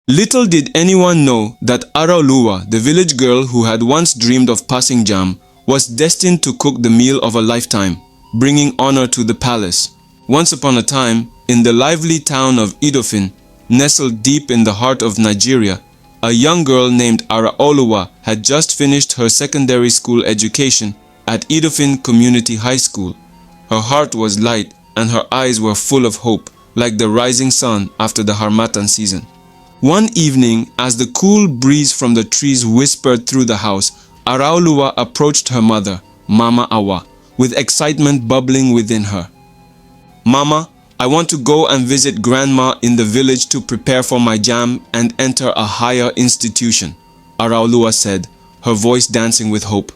Little did anyone know that Araulua, the village girl who had once dreamed of passing jam, was destined to cook the meal of a lifetime, bringing honor to the palace. Once upon a time, in the lively town of Idofin, nestled deep in the heart of Nigeria, a young girl named Araulua had just finished her secondary school education at Idofin Community High School. Her heart was light and her eyes were full of hope, like the rising sun after the Harmattan season. One evening, as the cool breeze from the trees whispered through the house, Araulua approached her mother, Mama Awa, with excitement bubbling within her. "Mama, I want to go and visit Grandma in the village to prepare for my jam and enter a higher institution," Araulua said, her voice dancing with hope.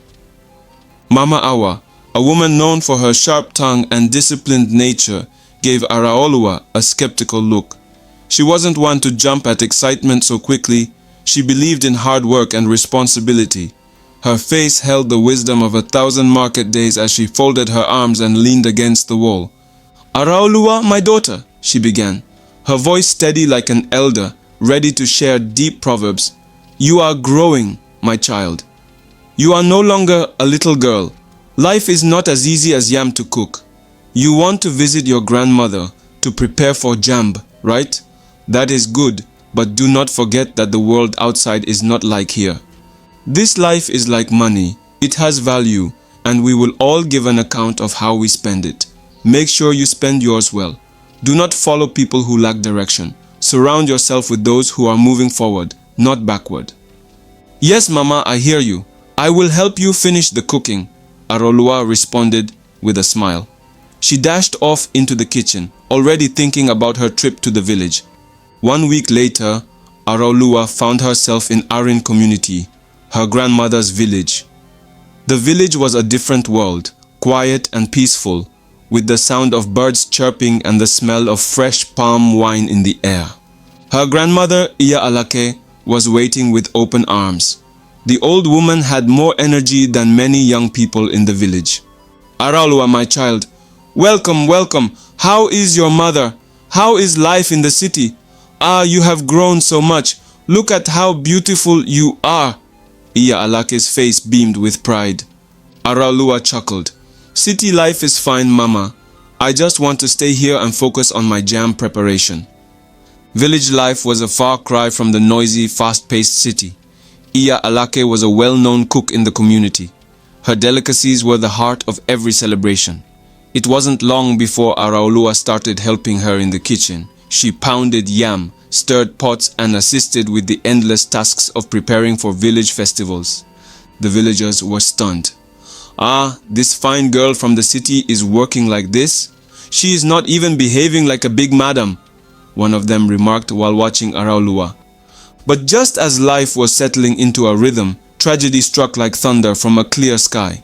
Mama Awa, a woman known for her sharp tongue and disciplined nature, gave Araulua a skeptical look. She wasn't one to jump at excitement so quickly. She believed in hard work and responsibility. Her face held the wisdom of 1,000 market days as she folded her arms and leaned against the wall. "Araulua, my daughter," she began, her voice steady like an elder, ready to share deep proverbs. "You are growing, my child. You are no longer a little girl. Life is not as easy as yam to cook. You want to visit your grandmother to prepare for jamb, right? That is good, but do not forget that the world outside is not like here. This life is like money. It has value, and we will all give an account of how we spend it. Make sure you spend yours well. Do not follow people who lack direction. Surround yourself with those who are moving forward, not backward." "Yes, Mama, I hear you. I will help you finish the cooking," Araulua responded with a smile. She dashed off into the kitchen, already thinking about her trip to the village. 1 week later, Araulua found herself in Arin community, her grandmother's village. The village was a different world, quiet and peaceful, with the sound of birds chirping and the smell of fresh palm wine in the air. Her grandmother, Iya Alake, was waiting with open arms. The old woman had more energy than many young people in the village. "Araulua, my child, welcome, welcome. How is your mother? How is life in the city? Ah, you have grown so much. Look at how beautiful you are." Iya Alake's face beamed with pride. Araulua chuckled. "City life is fine, Mama. I just want to stay here and focus on my jam preparation." Village life was a far cry from the noisy, fast-paced city. Iya Alake was a well-known cook in the community. Her delicacies were the heart of every celebration. It wasn't long before Araulua started helping her in the kitchen. She pounded yam, stirred pots, and assisted with the endless tasks of preparing for village festivals. The villagers were stunned. "Ah, this fine girl from the city is working like this? She is not even behaving like a big madam," one of them remarked while watching Araulua. But just as life was settling into a rhythm, tragedy struck like thunder from a clear sky.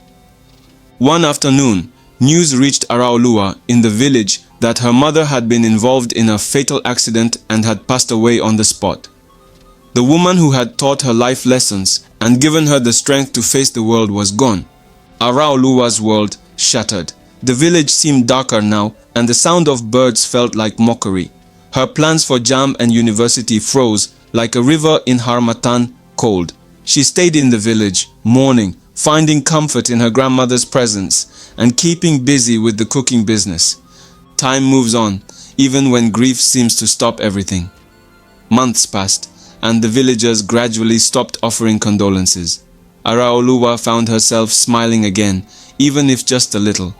One afternoon, news reached Araulua in the village that her mother had been involved in a fatal accident and had passed away on the spot. The woman who had taught her life lessons and given her the strength to face the world was gone. Araulua's world shattered. The village seemed darker now, and the sound of birds felt like mockery. Her plans for jam and university froze like a river in Harmattan cold. She stayed in the village, mourning, finding comfort in her grandmother's presence, and keeping busy with the cooking business. Time moves on, even when grief seems to stop everything. Months passed, and the villagers gradually stopped offering condolences. Araulua found herself smiling again, even if just a little.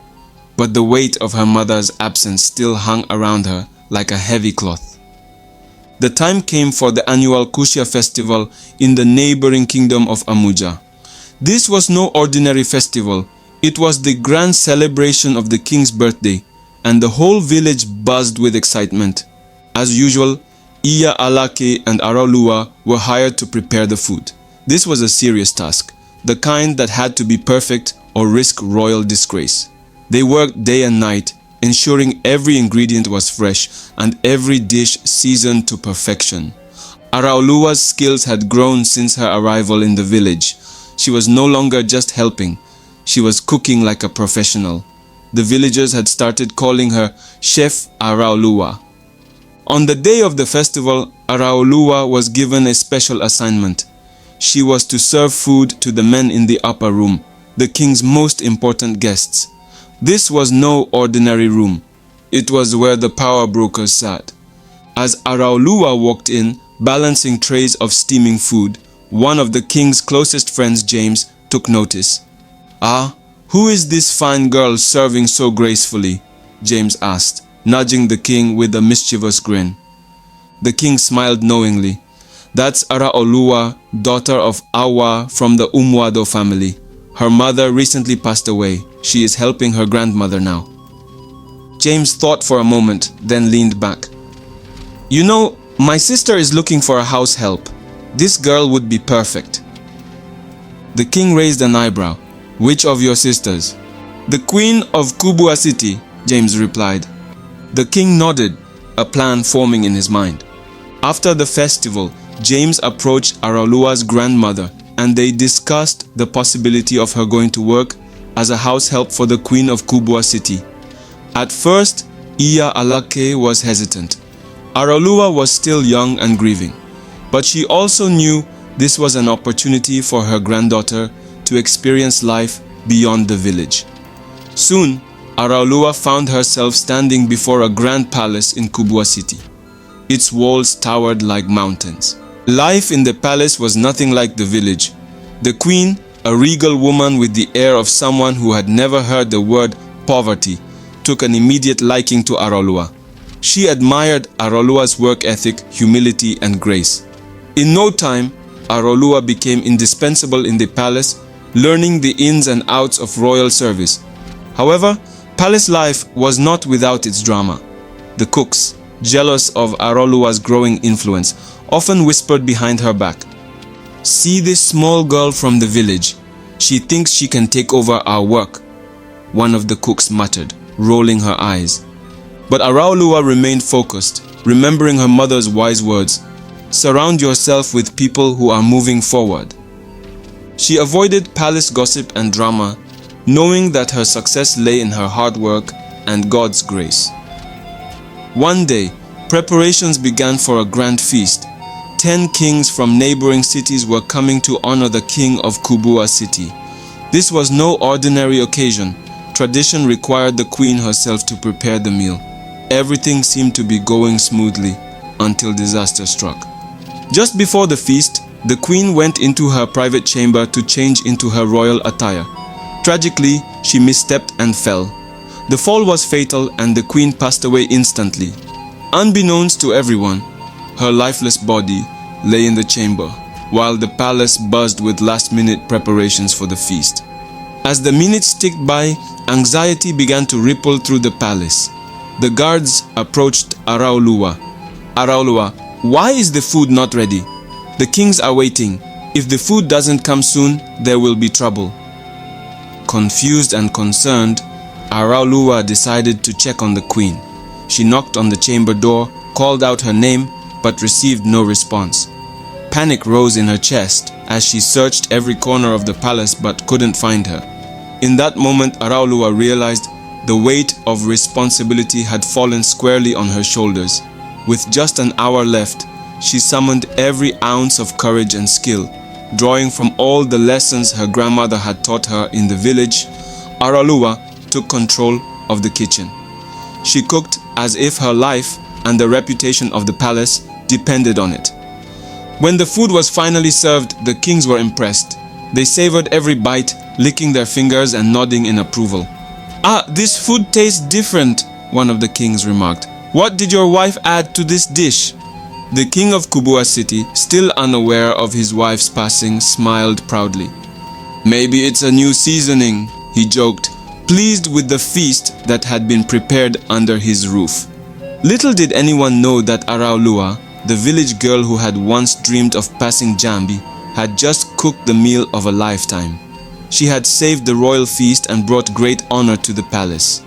But the weight of her mother's absence still hung around her like a heavy cloth. The time came for the annual Kushia festival in the neighboring kingdom of Amuja. This was no ordinary festival. It was the grand celebration of the king's birthday, and the whole village buzzed with excitement. As usual, Iya Alake and Araulua were hired to prepare the food. This was a serious task, the kind that had to be perfect or risk royal disgrace. They worked day and night, ensuring every ingredient was fresh and every dish seasoned to perfection. Araulua's skills had grown since her arrival in the village. She was no longer just helping. She was cooking like a professional. The villagers had started calling her Chef Araulua. On the day of the festival, Araulua was given a special assignment. She was to serve food to the men in the upper room, the king's most important guests. This was no ordinary room. It was where the power brokers sat. As Araulua walked in, balancing trays of steaming food, one of the king's closest friends, James, took notice. "Ah, who is this fine girl serving so gracefully?" James asked, nudging the king with a mischievous grin. The king smiled knowingly. "That's Araulua, daughter of Awa from the Umwado family. Her mother recently passed away. She is helping her grandmother now." James thought for a moment, then leaned back. "You know, my sister is looking for a house help. This girl would be perfect." The king raised an eyebrow. "Which of your sisters?" "The queen of Kubwa city," James replied. The king nodded, a plan forming in his mind. After the festival, James approached Araulua's grandmother and they discussed the possibility of her going to work as a house help for the queen of Kubwa city. At first, Iya Alake was hesitant. Araulua was still young and grieving, but she also knew this was an opportunity for her granddaughter to experience life beyond the village. Soon, Araulua found herself standing before a grand palace in Kubwa city. Its walls towered like mountains. Life in the palace was nothing like the village. The queen, a regal woman with the air of someone who had never heard the word poverty, took an immediate liking to Araulua. She admired Araulua's work ethic, humility, and grace. In no time, Araulua became indispensable in the palace, learning the ins and outs of royal service. However, palace life was not without its drama. The cooks, jealous of Araulua's growing influence, often whispered behind her back, "See this small girl from the village. She thinks she can take over our work," one of the cooks muttered, rolling her eyes. But Araulua remained focused, remembering her mother's wise words, "Surround yourself with people who are moving forward." She avoided palace gossip and drama, knowing that her success lay in her hard work and God's grace. One day, preparations began for a grand feast. 10 kings from neighboring cities were coming to honor the king of Kubwa city. This was no ordinary occasion. Tradition required the queen herself to prepare the meal. Everything seemed to be going smoothly until disaster struck. Just before the feast, the queen went into her private chamber to change into her royal attire. Tragically, she misstepped and fell. The fall was fatal and the queen passed away instantly. Unbeknownst to everyone, her lifeless body lay in the chamber, while the palace buzzed with last-minute preparations for the feast. As the minutes ticked by, anxiety began to ripple through the palace. The guards approached Araulua. "Araulua, why is the food not ready? The kings are waiting. If the food doesn't come soon, there will be trouble." Confused and concerned, Araulua decided to check on the queen. She knocked on the chamber door, called out her name, but received no response. Panic rose in her chest as she searched every corner of the palace but couldn't find her. In that moment, Araulua realized the weight of responsibility had fallen squarely on her shoulders. With just an hour left, she summoned every ounce of courage and skill. Drawing from all the lessons her grandmother had taught her in the village, Araulua took control of the kitchen. She cooked as if her life and the reputation of the palace depended on it. When the food was finally served, the kings were impressed. They savored every bite, licking their fingers and nodding in approval. "Ah, this food tastes different," one of the kings remarked. "What did your wife add to this dish?" The king of Kubwa city, still unaware of his wife's passing, smiled proudly. "Maybe it's a new seasoning," he joked, pleased with the feast that had been prepared under his roof. Little did anyone know that Araulua, the village girl who had once dreamed of passing Jambi, had just cooked the meal of a lifetime. She had saved the royal feast and brought great honor to the palace.